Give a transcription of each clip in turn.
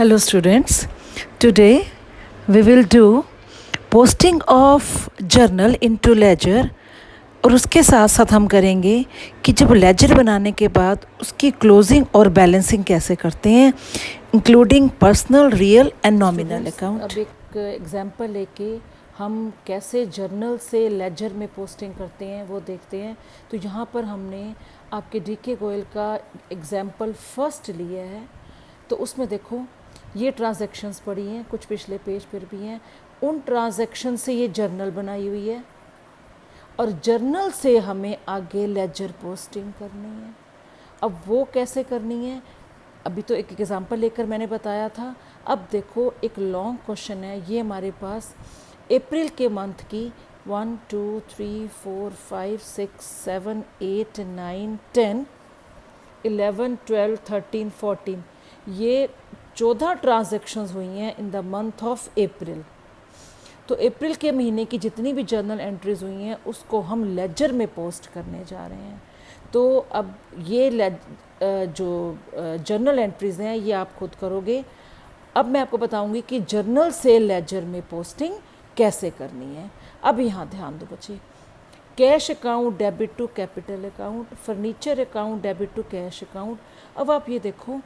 Hello students, today we will do posting of journal into ledger और उसके साथ साथ हम करेंगे कि जब लेजर बनाने के बाद उसकी क्लोजिंग और बैलेंसिंग कैसे करते हैं including personal, real and nominal account. अब एक एग्जांपल लेके हम कैसे जर्नल से लेजर में पोस्टिंग करते हैं वो देखते हैं। तो यहाँ पर हमने आपके डीके गोयल का एग्जांपल फर्स्ट लिया है। तो उसमें देखो ये ट्रांजैक्शंस पड़ी हैं, कुछ पिछले पेज पर भी हैं। उन ट्रांजैक्शन से ये जर्नल बनाई हुई है और जर्नल से हमें आगे लेजर पोस्टिंग करनी है। अब वो कैसे करनी है, अभी तो एक एग्जांपल लेकर मैंने बताया था। अब देखो एक लॉन्ग क्वेश्चन है, ये हमारे पास अप्रैल के मंथ की 1 2 3 4 5 6 7 8 9 10 11 12 13 14 ये 14 ट्रांजैक्शंस हुई हैं in the month of April. तो अप्रैल के महीने की जितनी भी जर्नल एंट्रीज हुई हैं उसको हम लेजर में पोस्ट करने जा रहे हैं। तो अब ये जो जर्नल एंट्रीज हैं ये आप खुद करोगे। अब मैं आपको बताऊंगी कि जर्नल से लेजर में पोस्टिंग कैसे करनी है। अब यहाँ ध्यान दो बच्चे, cash account debit to capital account, furniture account debit to cash account. अब आप ये देखो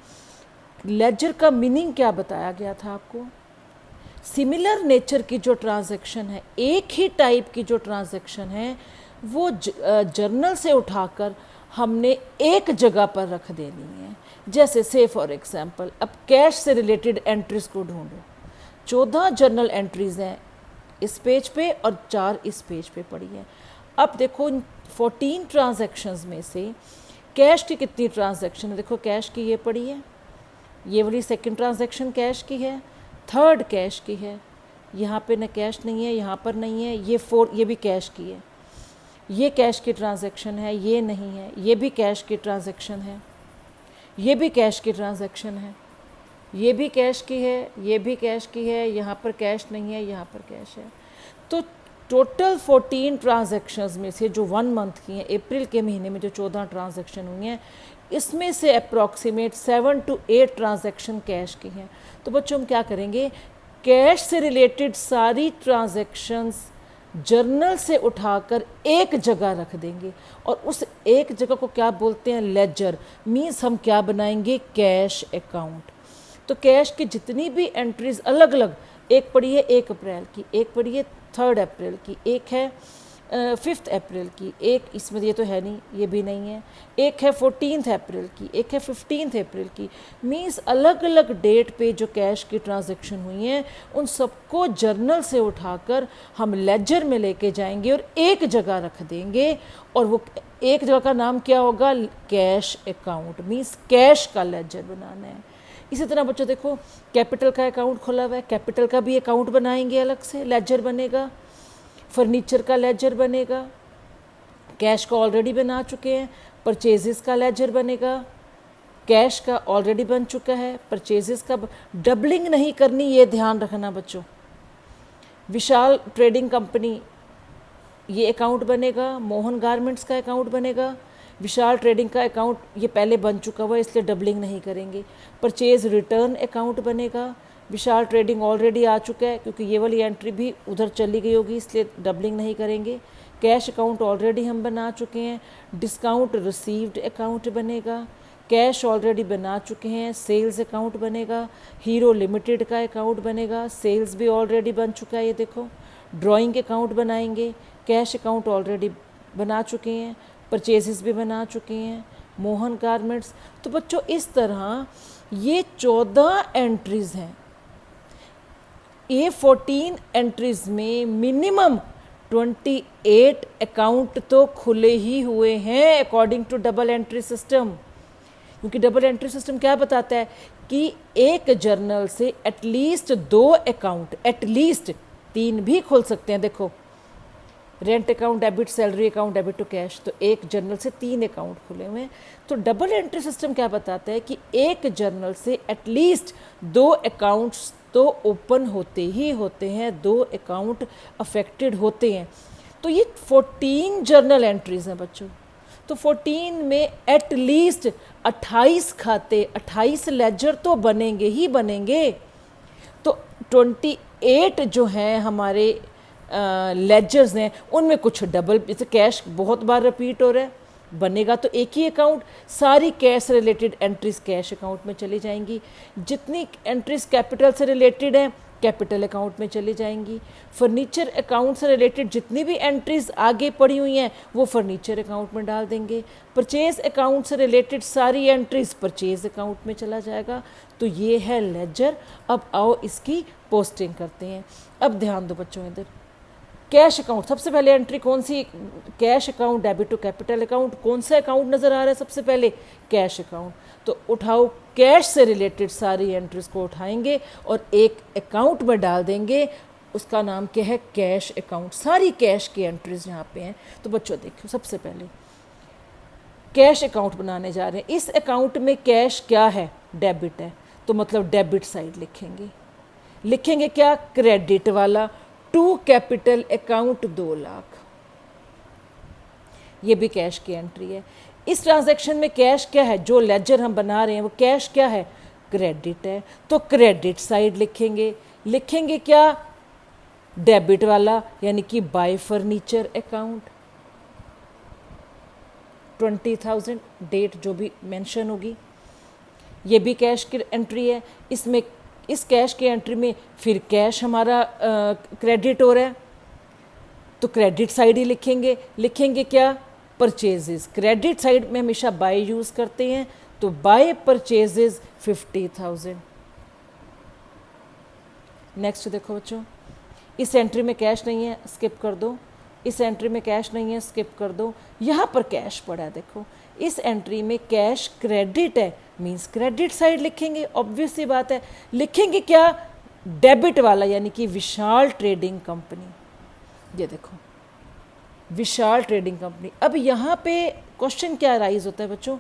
लेजर का मीनिंग क्या बताया गया था आपको। सिमिलर नेचर की जो ट्रांजैक्शन है, एक ही टाइप की जो ट्रांजैक्शन है वो जर्नल से उठाकर हमने एक जगह पर रख देनी है। जैसे से फॉर एग्जांपल अब कैश से रिलेटेड एंट्रीज को ढूंढो। 14 जर्नल एंट्रीज हैं इस पेज पे और 4 इस पेज पे पड़ी हैं। अब देखो इन 14 ट्रांजैक्शंस में से कैश की कितनी ट्रांजैक्शन है। देखो कैश की ये पड़ी है, ये वाली सेकंड ट्रांजैक्शन कैश की है, थर्ड कैश की है, यहाँ पे न कैश नहीं है, यहाँ पर नहीं है, ये भी कैश की है, ये कैश की ट्रांजैक्शन है, ये नहीं है, ये भी कैश की ट्रांजैक्शन है, ये भी कैश की ट्रांजैक्शन है, ये भी कैश की है, ये भी कैश की है, यहाँ पर कैश नहीं है, यहाँ पर कैश है। तो टोटल 14 ट्रांजैक्शंस में से जो 1 मंथ की हैं, अप्रैल के महीने में जो 14 ट्रांजैक्शन हुई हैं, इसमें से अप्रॉक्सीमेट 7 to 8 ट्रांजैक्शन कैश की हैं। तो बच्चों हम क्या करेंगे, कैश से रिलेटेड सारी ट्रांजैक्शंस जर्नल से उठाकर एक जगह रख देंगे और उस एक जगह को क्या बोलते हैं, लेजर। मीन्स हम क्या बनाएंगे, कैश अकाउंट। तो कैश की जितनी भी एंट्रीज अलग अलग, एक पड़ी है 1 अप्रैल की, एक पड़ी है 3 अप्रैल की, एक है 5 अप्रैल की, एक इसमें ये तो है नहीं, ये भी नहीं है, एक है 14 अप्रैल की, एक है 15 अप्रैल की। मीन्स अलग अलग डेट पे जो कैश की ट्रांजैक्शन हुई हैं उन सबको जर्नल से उठाकर हम लेजर में लेके जाएंगे और एक जगह रख देंगे। और वो एक जगह का नाम क्या होगा, कैश अकाउंट। मीन्स कैश का लेजर बनाना है। इसी तरह बच्चों देखो कैपिटल का अकाउंट खोला हुआ है, कैपिटल का भी अकाउंट बनाएंगे, अलग से लेजर बनेगा। फर्नीचर का लेजर बनेगा, कैश का ऑलरेडी बना चुके हैं। परचेजेस का लेजर बनेगा, कैश का ऑलरेडी बन चुका है, परचेजेस का डबलिंग नहीं करनी, ये ध्यान रखना बच्चों। विशाल ट्रेडिंग कंपनी ये अकाउंट बनेगा, मोहन गारमेंट्स का अकाउंट बनेगा, विशाल ट्रेडिंग का अकाउंट ये पहले बन चुका हुआ है इसलिए डबलिंग नहीं करेंगे। परचेज रिटर्न अकाउंट बनेगा, विशाल ट्रेडिंग ऑलरेडी आ चुका है क्योंकि ये वाली एंट्री भी उधर चली गई होगी इसलिए डबलिंग नहीं करेंगे। कैश अकाउंट ऑलरेडी हम बना चुके हैं। डिस्काउंट रिसीव्ड अकाउंट बनेगा, कैश ऑलरेडी बना चुके हैं। सेल्स अकाउंट बनेगा, हीरो लिमिटेड का अकाउंट बनेगा, सेल्स भी ऑलरेडी बन चुका है। ये देखो ड्राइंग अकाउंट बनाएंगे, कैश अकाउंट ऑलरेडी बना चुके हैं, परचेजेस भी बना चुके हैं, मोहन गारमेंट्स। तो बच्चों इस तरह ये 14 एंट्रीज हैं। ये 14 एंट्रीज में मिनिमम 28 अकाउंट तो खुले ही हुए हैं according to double entry system. क्योंकि डबल एंट्री सिस्टम क्या बताता है कि एक जर्नल से एटलीस्ट 2 अकाउंट, एटलीस्ट 3 भी खुल सकते हैं। देखो rent account debit, salary account debit to cash, तो एक जर्नल से 3 अकाउंट खुले हुए हैं। तो डबल एंट्री सिस्टम क्या बताता है कि एक जर्नल से एटलीस्ट 2 अकाउंट्स तो ओपन होते ही होते हैं, 2 अकाउंट अफेक्टेड होते हैं। तो ये 14 जर्नल एंट्रीज हैं बच्चों। तो 14 में एट लीस्ट 28 खाते, 28 लेजर तो बनेंगे ही बनेंगे। तो 28 जो हैं हमारे लेजर्स हैं, उनमें कुछ डबल, जैसे कैश बहुत बार रिपीट हो रहा है, बनेगा तो एक ही अकाउंट, सारी cash related entries cash account में चली जाएंगी। जितनी एंट्रीज कैपिटल से रिलेटेड हैं कैपिटल अकाउंट में चली जाएंगी। फर्नीचर अकाउंट से रिलेटेड जितनी भी एंट्रीज आगे पड़ी हुई हैं वो फर्नीचर अकाउंट में डाल देंगे। परचेज अकाउंट से रिलेटेड सारी एंट्रीज परचेज अकाउंट में चला जाएगा। तो ये है लेजर। अब आओ इसकी पोस्टिंग करते हैं। अब ध्यान दो बच्चों, इधर कैश अकाउंट, सबसे पहले एंट्री कौन सी? Cash account, debit to capital account. कौन सा अकाउंट नज़र आ रहा है सबसे पहले? Cash account. तो उठाओ, कैश से रिलेटेड सारी एंट्रीज को उठाएंगे और एक अकाउंट में डाल देंगे, उसका नाम क्या है? Cash account. सारी कैश की एंट्रीज यहाँ पे हैं। तो बच्चों देखो, सबसे पहले कैश अकाउंट बनाने जा रहे हैं। इस अकाउंट में कैश क्या है? डेबिट है, तो मतलब डेबिट साइड लिखेंगे। लिखेंगे क्या? क्रेडिट वाला। टू कैपिटल अकाउंट 2 लाख, ये भी कैश की एंट्री है। इस ट्रांजैक्शन में कैश क्या है? जो लेजर हम बना रहे हैं वो कैश क्या है? क्रेडिट है, तो क्रेडिट साइड लिखेंगे। लिखेंगे क्या? डेबिट वाला, यानी कि बाय फर्नीचर अकाउंट। 20,000 डेट जो भी मेंशन होगी, ये भी कैश की एंट्री है। इसमें इस कैश की एंट्री में फिर कैश हमारा क्रेडिट हो रहा है, तो क्रेडिट साइड ही लिखेंगे। लिखेंगे क्या? परचेजेस। क्रेडिट साइड में हमेशा बाय यूज़ करते हैं, तो बाय परचेजेस 50,000। नेक्स्ट देखो बच्चों, इस एंट्री में कैश नहीं है, स्किप कर दो। इस एंट्री में कैश नहीं है, स्किप कर दो। यहाँ पर कैश पड़ा है, देखो इस एंट्री में कैश क्रेडिट है, मींस क्रेडिट साइड लिखेंगे। ऑब्वियस सी बात है। लिखेंगे क्या? डेबिट वाला, यानी कि विशाल ट्रेडिंग कंपनी। ये देखो विशाल ट्रेडिंग कंपनी। अब यहाँ पे क्वेश्चन क्या राइज होता है बच्चों?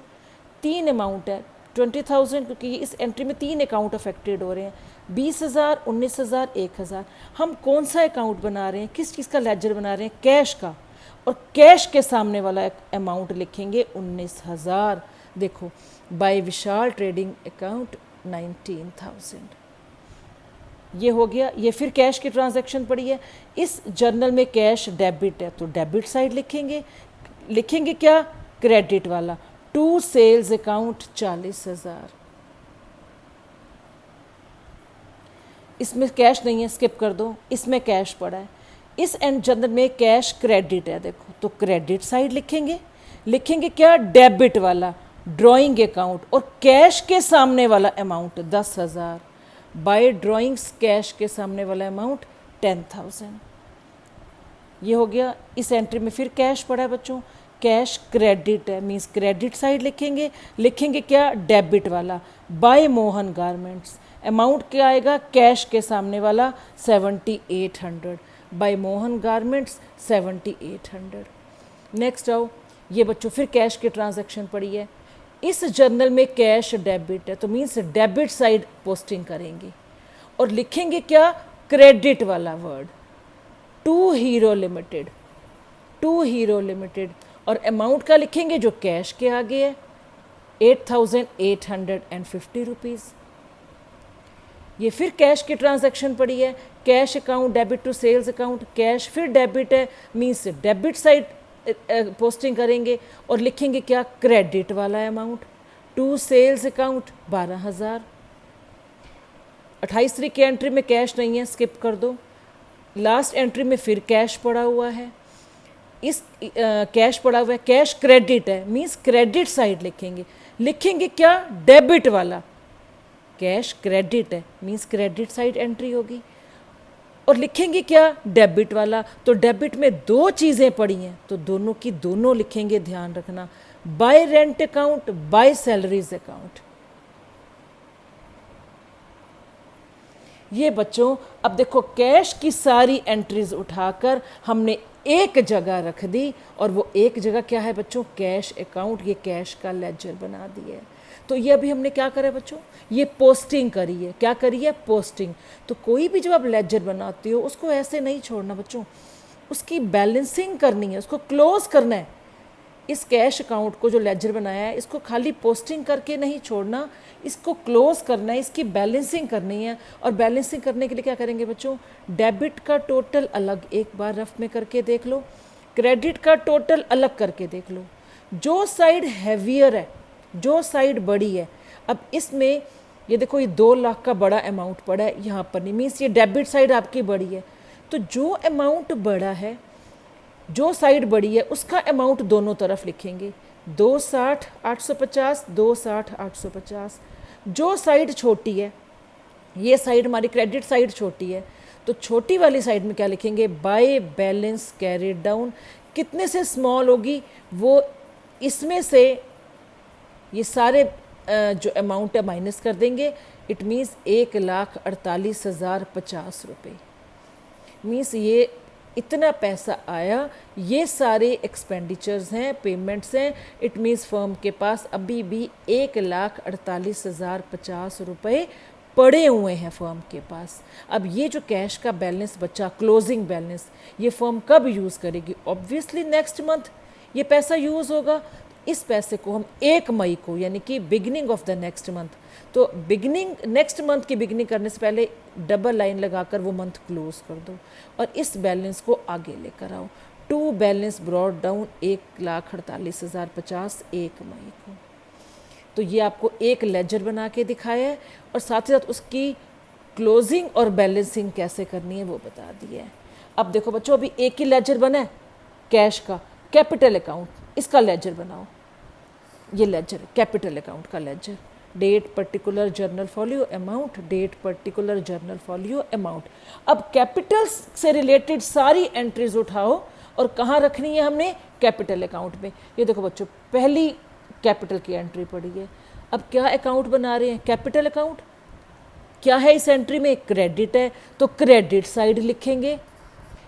3 अमाउंट है, 20,000, क्योंकि इस एंट्री में 3 अकाउंट अफेक्टेड हो रहे हैं, 20,000, 19,000, 1,000। हम कौन सा अकाउंट बना रहे हैं? किस चीज़ का लेजर बना रहे हैं? कैश का। और कैश के सामने वाला अमाउंट लिखेंगे 19,000। देखो, बाय विशाल ट्रेडिंग अकाउंट 19,000, ये हो गया। ये फिर कैश की ट्रांजैक्शन पड़ी है। इस जर्नल में कैश डेबिट है, तो डेबिट साइड लिखेंगे। लिखेंगे क्या? क्रेडिट वाला। To sales account 40,000। इसमें कैश नहीं है, स्किप कर दो। इसमें कैश पड़ा है। इस एंड जर्नल में कैश क्रेडिट है, देखो, तो क्रेडिट साइड लिखेंगे। लिखेंगे क्या? डेबिट वाला, ड्राइंग अकाउंट। और कैश के सामने वाला अमाउंट 10,000। बाय ड्राइंग्स, कैश के सामने वाला अमाउंट 10,000। ये हो गया। इस एंट्री में फिर कैश पड़ा है बच्चों, कैश क्रेडिट है, मींस क्रेडिट साइड लिखेंगे। लिखेंगे क्या? डेबिट वाला, बाय मोहन गारमेंट्स। अमाउंट क्या आएगा? कैश के सामने वाला 7,800, बाय मोहन गारमेंट्स 7,800। नेक्स्ट आओ, ये बच्चों फिर कैश की ट्रांजैक्शन पड़ी है। इस जर्नल में कैश डेबिट है, तो मीन्स डेबिट साइड पोस्टिंग करेंगे और लिखेंगे क्या? क्रेडिट वाला word, to Hero Limited. To Hero Limited. और अमाउंट का लिखेंगे जो कैश के आगे है, 8,850 रुपीज़। ये फिर कैश की ट्रांजैक्शन पड़ी है। Cash account, debit to sales account, cash फिर डेबिट है, मीन्स डेबिट साइड पोस्टिंग करेंगे और लिखेंगे क्या? क्रेडिट वाला अमाउंट। To sales account 12,000। 28 तारीख की एंट्री में कैश नहीं है, स्किप कर दो। लास्ट एंट्री में फिर कैश पड़ा हुआ है। इस कैश पड़ा हुआ है, कैश क्रेडिट है, मीन्स क्रेडिट साइड लिखेंगे। लिखेंगे क्या? डेबिट वाला। कैश क्रेडिट है, मीन्स क्रेडिट साइड एंट्री होगी। और लिखेंगे क्या? डेबिट वाला। तो डेबिट में 2 चीज़ें पड़ी हैं, तो दोनों की दोनों लिखेंगे, ध्यान रखना। By rent account, by salaries account. ये बच्चों अब देखो, कैश की सारी एंट्रीज उठाकर हमने एक जगह रख दी, और वो एक जगह क्या है बच्चों? Cash account. ये कैश का लेजर बना दिया है। तो ये अभी हमने क्या करा बच्चों? ये पोस्टिंग करी है। क्या करी है? पोस्टिंग। तो कोई भी जब आप लेजर बनाते हो उसको ऐसे नहीं छोड़ना बच्चों, उसकी बैलेंसिंग करनी है, उसको क्लोज करना है। इस कैश अकाउंट को जो लेजर बनाया है इसको खाली पोस्टिंग करके नहीं छोड़ना, इसको क्लोज करना है, इसकी बैलेंसिंग करनी है। और बैलेंसिंग करने के लिए क्या करेंगे बच्चों, डेबिट का टोटल अलग एक बार रफ में करके देख लो, क्रेडिट का टोटल अलग करके देख लो। जो साइड हैवियर है, जो साइड बड़ी है, अब इसमें ये देखो ये 2 लाख का बड़ा अमाउंट पड़ा है यहाँ पर, नहीं मीन्स ये डेबिट साइड आपकी बड़ी है। तो जो अमाउंट बड़ा है, जो साइड बड़ी है उसका अमाउंट दोनों तरफ लिखेंगे, 260 850, 260 850। जो साइड छोटी है, ये साइड हमारी क्रेडिट साइड छोटी है, तो छोटी वाली साइड में क्या लिखेंगे, बाय बैलेंस कैरिड डाउन। कितने से स्मॉल होगी वो इसमें से ये सारे जो अमाउंट है माइनस कर देंगे। इट मीन्स 1,48,050 रुपये। मीन्स ये इतना पैसा आया, ये सारे एक्सपेंडिचर्स हैं, पेमेंट्स हैं। इट मीन्स फर्म के पास अभी भी 1,48,050 रुपये पड़े हुए हैं फर्म के पास। अब ये जो कैश का बैलेंस बचा, क्लोजिंग बैलेंस, ये फर्म कब यूज़ करेगी, ऑब्वियसली नेक्स्ट मंथ ये पैसा यूज़ होगा। इस पैसे को हम 1 मई को, यानी कि beginning of the next month, तो बिगिनिंग नेक्स्ट मंथ की बिगिनिंग करने से पहले डबल लाइन लगाकर वो मंथ क्लोज कर दो और इस बैलेंस को आगे लेकर आओ। टू बैलेंस ब्रॉड डाउन 1,48,050 1 मई को। तो ये आपको एक लेजर बना के दिखाया है और साथ ही साथ उसकी क्लोजिंग और बैलेंसिंग कैसे करनी है वो बता दिया है। अब देखो बच्चों, अभी एक ही लेजर बना है कैश का, कैपिटल अकाउंट, इसका लेजर बनाओ। ये लेजर कैपिटल अकाउंट का ledger, date particular journal folio amount, date particular journal folio amount. अब कैपिटल से रिलेटेड सारी एंट्रीज उठाओ और कहाँ रखनी है हमने, कैपिटल अकाउंट में। ये देखो बच्चों, पहली कैपिटल की एंट्री पड़ी है। अब क्या अकाउंट बना रहे हैं, कैपिटल अकाउंट। क्या है इस एंट्री में, क्रेडिट है, तो क्रेडिट साइड लिखेंगे।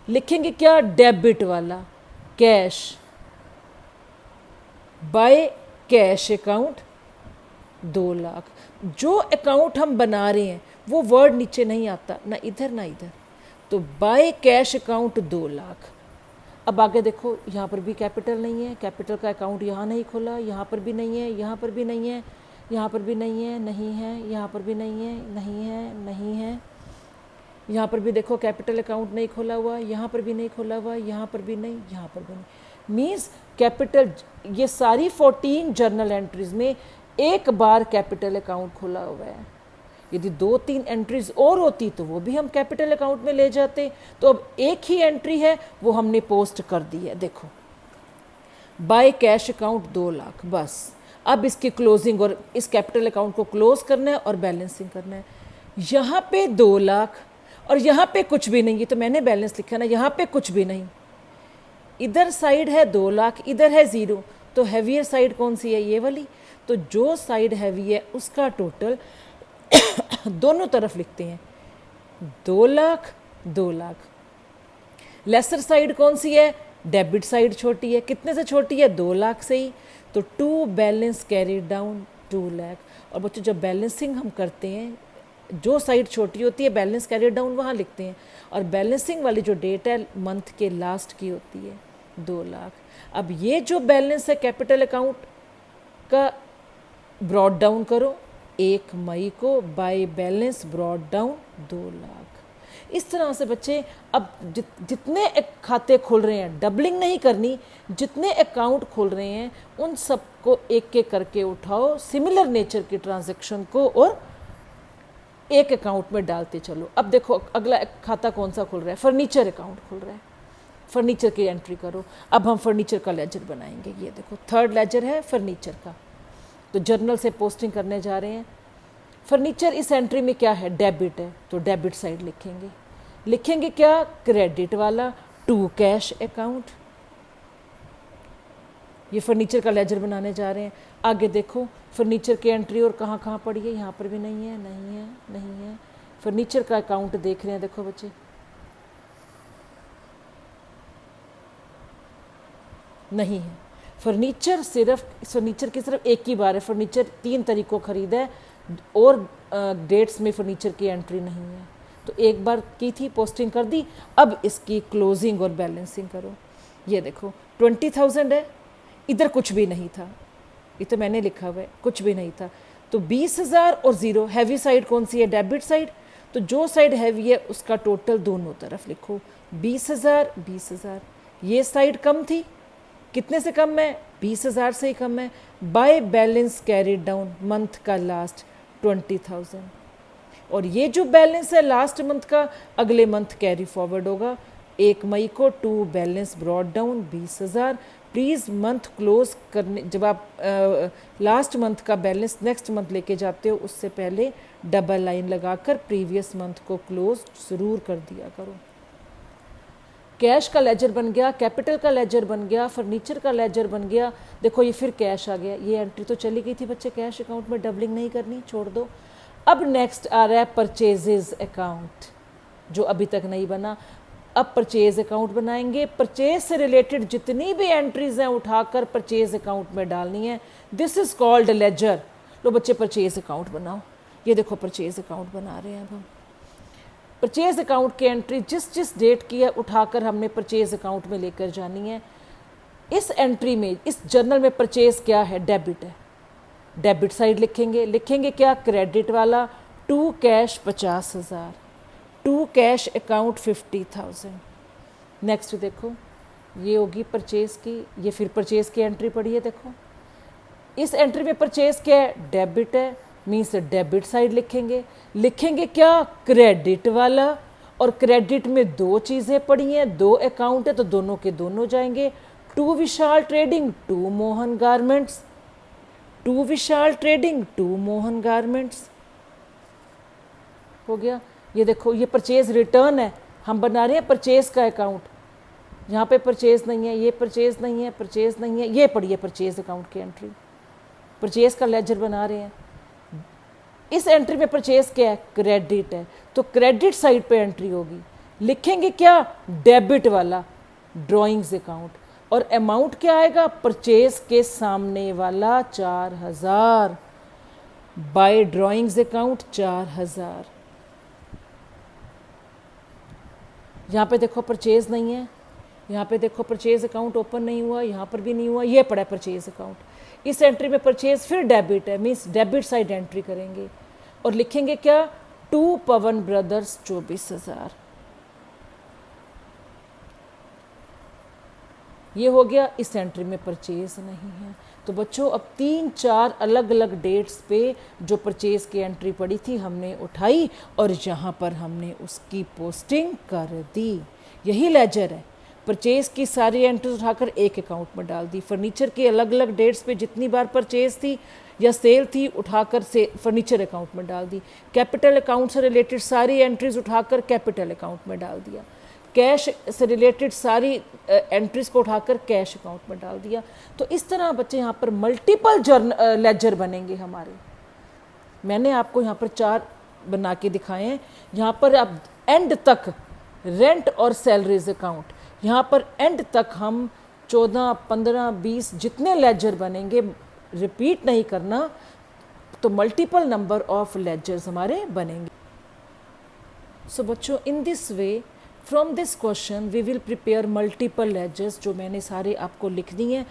लिखेंगे क्या, डेबिट वाला, cash, by cash account 2 lakh. जो अकाउंट हम बना रहे हैं वो वर्ड नीचे नहीं आता, ना इधर ना इधर, तो बाय कैश अकाउंट 2 लाख। अब आगे देखो, यहाँ पर भी कैपिटल नहीं है, कैपिटल का अकाउंट यहाँ नहीं खोला, यहाँ पर भी नहीं है, यहाँ पर भी नहीं है, यहाँ पर भी नहीं है, नहीं है, यहाँ पर भी नहीं है, नहीं है, नहीं है, यहाँ पर भी देखो कैपिटल अकाउंट नहीं खोला हुआ, यहाँ पर भी नहीं खोला हुआ, यहाँ पर भी नहीं, यहाँ पर भी नहीं। मीन्स कैपिटल, ये सारी 14 जर्नल एंट्रीज में एक बार कैपिटल अकाउंट खुला हुआ है। यदि 2-3 एंट्रीज और होती तो वो भी हम कैपिटल अकाउंट में ले जाते। तो अब एक ही एंट्री है, वो हमने पोस्ट कर दी है। देखो, बाय कैश अकाउंट 2 लाख, बस। अब इसकी क्लोजिंग और इस कैपिटल अकाउंट को क्लोज करना है और बैलेंसिंग करना है। यहाँ पे 2 लाख और यहाँ पे कुछ भी नहीं है, तो मैंने बैलेंस लिखा ना, यहाँ पे कुछ भी नहीं। इधर साइड है 2 लाख, इधर है 0, तो हैवियर साइड कौन सी है, ये वाली। तो जो साइड हैवी है उसका टोटल दोनों तरफ लिखते हैं, 2 लाख 2 लाख। लेसर साइड कौन सी है, डेबिट साइड छोटी है। कितने से छोटी है, 2 लाख से ही। तो to balance carried down 2 lakh. और बच्चों, जब बैलेंसिंग हम करते हैं, जो साइड छोटी होती है बैलेंस कैरिड डाउन वहाँ लिखते हैं, और बैलेंसिंग वाली जो डेट है मंथ के लास्ट की होती है 2 लाख। अब ये जो बैलेंस है कैपिटल अकाउंट का, ब्रॉड डाउन करो 1 मई को, by balance brought down 2 lakh. इस तरह से बच्चे, अब जितने खाते खुल रहे हैं, डबलिंग नहीं करनी, जितने अकाउंट खुल रहे हैं उन सबको एक एक करके उठाओ, सिमिलर नेचर के ट्रांजैक्शन को, और एक अकाउंट में डालते चलो। अब देखो अगला खाता कौन सा खुल रहा है, फर्नीचर अकाउंट खुल रहा है, फर्नीचर की एंट्री करो। अब हम फर्नीचर का लेजर बनाएंगे। ये देखो, 3rd लेजर है फर्नीचर का, तो जर्नल से पोस्टिंग करने जा रहे हैं। फर्नीचर इस एंट्री में क्या है, डेबिट है, तो डेबिट साइड लिखेंगे। लिखेंगे क्या, क्रेडिट वाला, टू कैश अकाउंट। ये फर्नीचर का लेजर बनाने जा रहे हैं। आगे देखो, फर्नीचर की एंट्री और कहाँ कहाँ पड़ी है, यहाँ पर भी नहीं है, नहीं है, नहीं है। फर्नीचर का अकाउंट देख रहे हैं, देखो बच्चे, नहीं है। फर्नीचर फर्नीचर की सिर्फ एक ही बार है, फर्नीचर 3 तरीकों खरीदा है और डेट्स में फर्नीचर की एंट्री नहीं है, तो एक बार की थी, पोस्टिंग कर दी। अब इसकी क्लोजिंग और बैलेंसिंग करो। ये देखो 20,000 है, इधर कुछ भी नहीं था, ये तो मैंने लिखा हुआ है, कुछ भी नहीं था। तो 20,000 और 0, हैवी साइड कौन सी है? Debit side. तो जो साइड हैवी है उसका टोटल दोनों तरफ लिखो, 20,000 20,000। ये साइड कम थी, कितने से कम है? 20,000 से ही कम है। By balance carried down, month का लास्ट 20,000। और ये जो बैलेंस है लास्ट मंथ का, अगले मंथ कैरी फॉरवर्ड होगा। 1 मई को to balance brought down 20,000। Please month close करने, जब आप लास्ट मंथ का बैलेंस नेक्स्ट मंथ लेके जाते हो उससे पहले डबल लाइन लगाकर प्रीवियस मंथ को क्लोज ज़रूर कर दिया करो। कैश का लेजर बन गया, कैपिटल का लेजर बन गया, फर्नीचर का लेजर बन गया। देखो ये फिर कैश आ गया, ये एंट्री तो चली गई थी बच्चे, कैश अकाउंट में डबलिंग नहीं करनी, छोड़ दो। अब नेक्स्ट आ रहा है परचेजेज अकाउंट, जो अभी तक नहीं बना। अब परचेज अकाउंट बनाएंगे, परचेज से रिलेटेड जितनी भी एंट्रीज हैं उठाकर परचेज अकाउंट में डालनी है। This is called ledger. लो बच्चे परचेज अकाउंट बनाओ, ये देखो परचेज अकाउंट बना रहे हैं अब हम। परचेज अकाउंट की एंट्री जिस जिस डेट की है उठाकर हमने परचेज अकाउंट में लेकर जानी है। इस एंट्री में, इस जर्नल में परचेज क्या है? डेबिट है, डेबिट साइड लिखेंगे। लिखेंगे क्या? क्रेडिट वाला, to cash 50,000, to cash account 50,000। Next देखो, ये होगी परचेज की, ये फिर परचेज की एंट्री पड़ी है। देखो इस एंट्री में परचेज क्या है? डेबिट है, मीन्स डेबिट साइड लिखेंगे। लिखेंगे क्या? क्रेडिट वाला। और क्रेडिट में दो चीज़ें पड़ी हैं, दो अकाउंट है तो दोनों के दोनों जाएंगे। To Vishal trading, to Mohan garments, to Vishal trading, to Mohan garments. हो गया। ये देखो ये परचेज रिटर्न है, हम बना रहे हैं परचेज का अकाउंट। यहाँ पे परचेज नहीं है, ये परचेज नहीं है, परचेज नहीं है, ये पड़ी है परचेज अकाउंट की एंट्री। परचेज का लेजर बना रहे हैं। इस एंट्री में परचेज क्या है? क्रेडिट है, तो क्रेडिट साइड पे एंट्री होगी। लिखेंगे क्या? डेबिट वाला, ड्राइंग्स अकाउंट। और अमाउंट क्या आएगा? परचेज के सामने वाला 4,000, बाय ड्राइंग्स अकाउंट 4,000। यहाँ पे देखो परचेज नहीं है, यहाँ पे देखो परचेज अकाउंट ओपन नहीं हुआ, यहाँ पर भी नहीं हुआ, ये पड़ा है परचेज अकाउंट। इस एंट्री में परचेज फिर डेबिट है, मीन्स डेबिट साइड एंट्री करेंगे। और लिखेंगे क्या? To Pawan brothers 24,000। ये हो गया। इस एंट्री में परचेज नहीं है। तो बच्चों अब 3-4 अलग अलग डेट्स पे जो परचेज की एंट्री पड़ी थी हमने उठाई और यहाँ पर हमने उसकी पोस्टिंग कर दी। यही लेजर है। परचेज की सारी एंट्रीज उठाकर एक अकाउंट में डाल दी। फर्नीचर की अलग अलग डेट्स पे जितनी बार परचेज थी या सेल थी उठाकर से फर्नीचर अकाउंट में डाल दी। कैपिटल अकाउंट से रिलेटेड सारी एंट्रीज उठाकर कैपिटल अकाउंट में डाल दिया। कैश से रिलेटेड सारी एंट्रीज को उठाकर कैश अकाउंट में डाल दिया। तो इस तरह बच्चे यहाँ पर मल्टीपल लेजर बनेंगे हमारे। मैंने आपको यहाँ पर 4 बना के दिखाए हैं। यहाँ पर अब एंड तक रेंट और सैलरीज अकाउंट, यहाँ पर एंड तक हम 14, 15, 20 जितने लेजर बनेंगे, रिपीट नहीं करना, तो मल्टीपल नंबर ऑफ लेजर्स हमारे बनेंगे। सो बच्चों in this way from this question we will prepare multiple ledgers, जो मैंने सारे आपको लिख दिए हैं,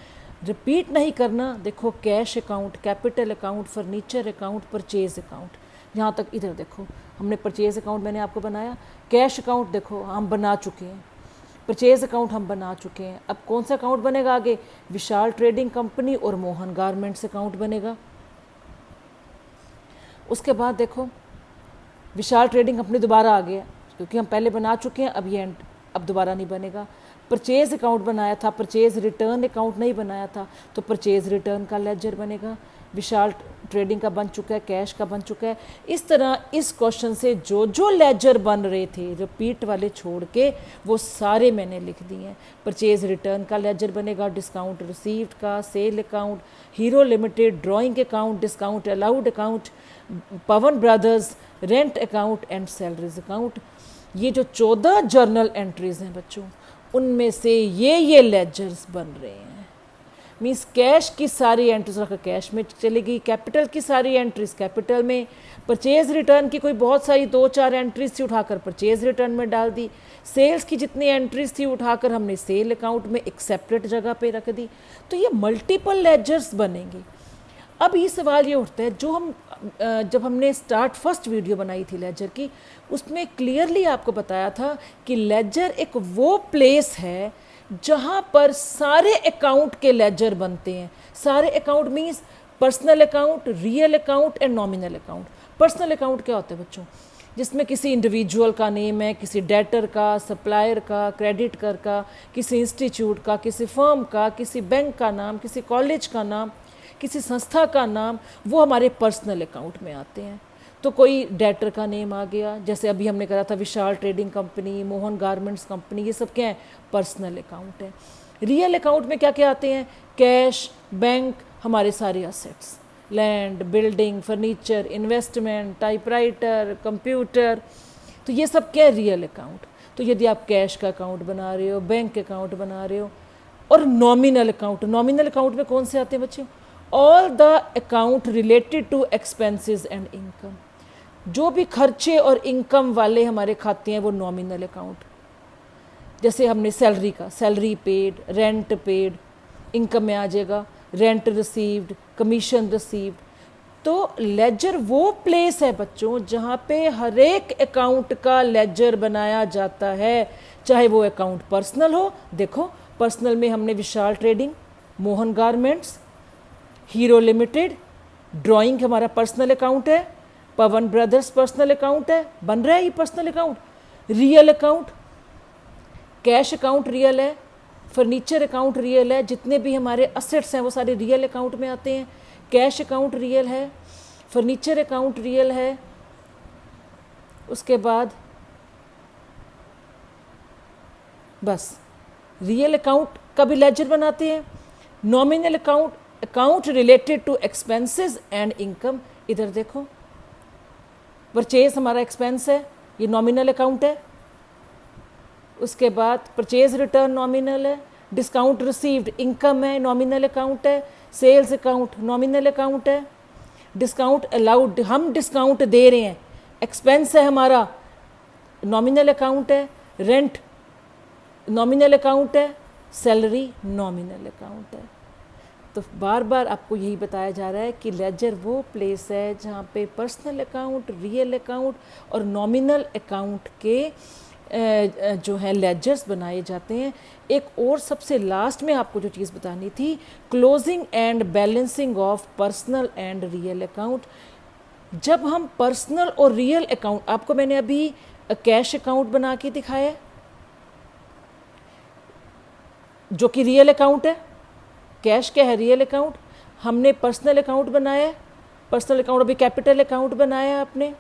रिपीट नहीं करना। देखो cash account, capital account, furniture account, purchase account, यहाँ तक इधर देखो हमने परचेज अकाउंट मैंने आपको बनाया। कैश अकाउंट देखो हम बना चुके हैं, परचेज अकाउंट हम बना चुके हैं। अब कौन सा अकाउंट बनेगा आगे? विशाल ट्रेडिंग कंपनी और मोहन गारमेंट्स अकाउंट बनेगा। उसके बाद देखो विशाल ट्रेडिंग कंपनी दोबारा आ गया, क्योंकि हम पहले बना चुके हैं, अब ये अब दोबारा नहीं बनेगा। परचेज अकाउंट बनाया था, परचेज रिटर्न अकाउंट नहीं बनाया था, तो परचेज रिटर्न का लेजर बनेगा। विशाल ट्रेडिंग का बन चुका है, कैश का बन चुका है। इस तरह इस क्वेश्चन से जो जो लेजर बन रहे थे रिपीट वाले छोड़ के वो सारे मैंने लिख दिए हैं। परचेज रिटर्न का लेजर बनेगा, डिस्काउंट रिसीव्ड का, sale account, hero limited, drawing account, discount allowed account, Pawan brothers, rent account and salaries account. ये जो 14 जर्नल एंट्रीज हैं बच्चों, उनमें से ये लेजर्स बन रहे हैं। मीन्स कैश की सारी एंट्रीज रखा कैश में चलेगी, कैपिटल की सारी एंट्रीज कैपिटल में, परचेज रिटर्न की कोई बहुत सारी 2-4 एंट्रीज थी उठाकर परचेज रिटर्न में डाल दी, सेल्स की जितनी एंट्रीज थी उठाकर हमने सेल अकाउंट में एक सेपरेट जगह पे रख दी। तो ये मल्टीपल लेजर्स बनेंगे। अब ये सवाल ये उठता है, जो हम जब हमने फर्स्ट वीडियो बनाई थी लेजर की, उसमें क्लियरली आपको बताया था कि लेजर एक वो प्लेस है जहाँ पर सारे अकाउंट के लेजर बनते हैं। सारे account means personal account, real account and nominal account. Personal account क्या होता है बच्चों? जिसमें किसी इंडिविजुअल का नेम है, किसी डेटर का, सप्लायर का, क्रेडिटर का, किसी इंस्टीट्यूट का, किसी फर्म का, किसी बैंक का नाम, किसी कॉलेज का नाम, किसी संस्था का नाम, वो हमारे पर्सनल अकाउंट में आते हैं। तो कोई डेटर का नेम आ गया, जैसे अभी हमने करा था Vishal trading company, Mohan garments company, ये सब क्या है? पर्सनल अकाउंट है। रियल अकाउंट में क्या क्या आते हैं? कैश, बैंक, हमारे सारे assets, land, building, furniture, investment, typewriter, computer, तो ये सब क्या है? Real account. तो यदि आप कैश का अकाउंट बना रहे हो, बैंक अकाउंट बना रहे हो, और नॉमिनल अकाउंट, नॉमिनल अकाउंट में कौन से आते हैं बच्चों? All the account related to expenses and income. जो भी खर्चे और इनकम वाले हमारे खाते हैं वो नॉमिनल अकाउंट। जैसे हमने सैलरी का, salary paid, rent paid, income में आ जाएगा रेंट रिसीव्ड, कमीशन रिसीव्ड। तो लेजर वो प्लेस है बच्चों जहाँ पे हर एक अकाउंट का लेजर बनाया जाता है, चाहे वो अकाउंट पर्सनल हो। देखो पर्सनल में हमने Vishal trading, Mohan garments, Hero limited, drawing हमारा पर्सनल अकाउंट है, पवन ब्रदर्स पर्सनल अकाउंट है, बन रहा है ये personal account. Real account, cash account real है, फर्नीचर अकाउंट रियल है, जितने भी हमारे असेट्स हैं वो सारे रियल अकाउंट में आते हैं। कैश अकाउंट रियल है, फर्नीचर अकाउंट रियल है, उसके बाद बस रियल अकाउंट का भी लेजर बनाते हैं। Nominal account, account related to expenses and income. इधर देखो परचेज हमारा एक्सपेंस है, ये नॉमिनल अकाउंट है। उसके बाद परचेज रिटर्न नॉमिनल है, डिस्काउंट रिसीव्ड इनकम है, नॉमिनल अकाउंट है। सेल्स अकाउंट नॉमिनल अकाउंट है। डिस्काउंट अलाउड, हम डिस्काउंट दे रहे हैं, एक्सपेंस है हमारा, नॉमिनल अकाउंट है। रेंट नॉमिनल अकाउंट है, सैलरी नॉमिनल अकाउंट है। तो बार बार आपको यही बताया जा रहा है कि लेजर वो प्लेस है जहाँ पे पर्सनल अकाउंट, रियल अकाउंट और नॉमिनल अकाउंट के जो है लेजर्स बनाए जाते हैं। एक और सबसे लास्ट में आपको जो चीज़ बतानी थी, closing and balancing of personal and real account. जब हम पर्सनल और रियल अकाउंट, आपको मैंने अभी कैश अकाउंट बना के दिखाया है जो कि रियल अकाउंट है। कैश क्या है? Real account. हमने पर्सनल अकाउंट बनाया है, पर्सनल अकाउंट अभी कैपिटल अकाउंट बनाया है आपने।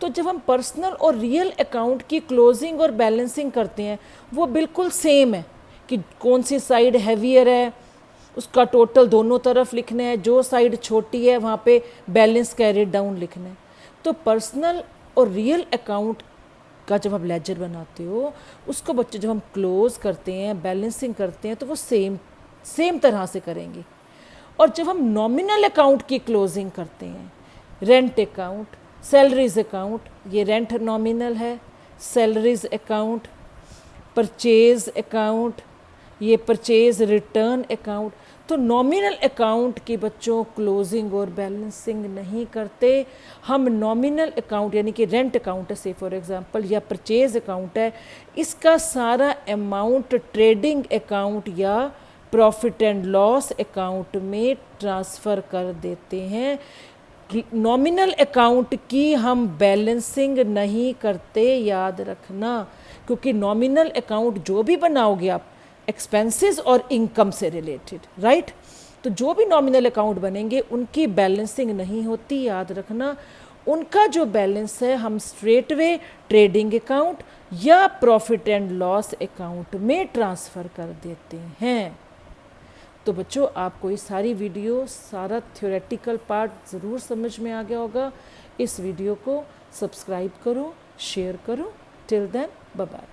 तो जब हम पर्सनल और रियल अकाउंट की क्लोजिंग और बैलेंसिंग करते हैं वो बिल्कुल सेम है कि कौन सी साइड हैवियर है उसका टोटल दोनों तरफ लिखना है, जो साइड छोटी है वहाँ पे बैलेंस कैरिड डाउन लिखना है। तो पर्सनल और रियल अकाउंट का जब आप लेजर बनाते हो उसको बच्चे जब हम क्लोज करते हैं, बैलेंसिंग करते हैं, तो वो सेम तरह से करेंगे। और जब हम नॉमिनल अकाउंट की क्लोजिंग करते हैं, रेंट अकाउंट, सैलरीज अकाउंट, ये रेंट नॉमिनल है, सैलरीज अकाउंट, परचेज अकाउंट, ये परचेज रिटर्न अकाउंट। तो नॉमिनल अकाउंट की बच्चों क्लोजिंग और बैलेंसिंग नहीं करते हम। नॉमिनल अकाउंट यानी कि रेंट अकाउंट है से फॉर एग्जांपल, या परचेज अकाउंट है, इसका सारा अमाउंट ट्रेडिंग अकाउंट या प्रॉफिट एंड लॉस अकाउंट में ट्रांसफ़र कर देते हैं। नॉमिनल अकाउंट की हम बैलेंसिंग नहीं करते, याद रखना, क्योंकि नॉमिनल अकाउंट जो भी बनाओगे आप एक्सपेंसेस और इनकम से रिलेटेड, राइट। तो जो भी नॉमिनल अकाउंट बनेंगे उनकी बैलेंसिंग नहीं होती, याद रखना। उनका जो बैलेंस है हम स्ट्रेट वे ट्रेडिंग अकाउंट या प्रॉफिट एंड लॉस अकाउंट में ट्रांसफ़र कर देते हैं। तो बच्चों आपको ये सारी वीडियो, सारा थ्योरेटिकल पार्ट ज़रूर समझ में आ गया होगा। इस वीडियो को सब्सक्राइब करो, शेयर करो। Till then bye bye.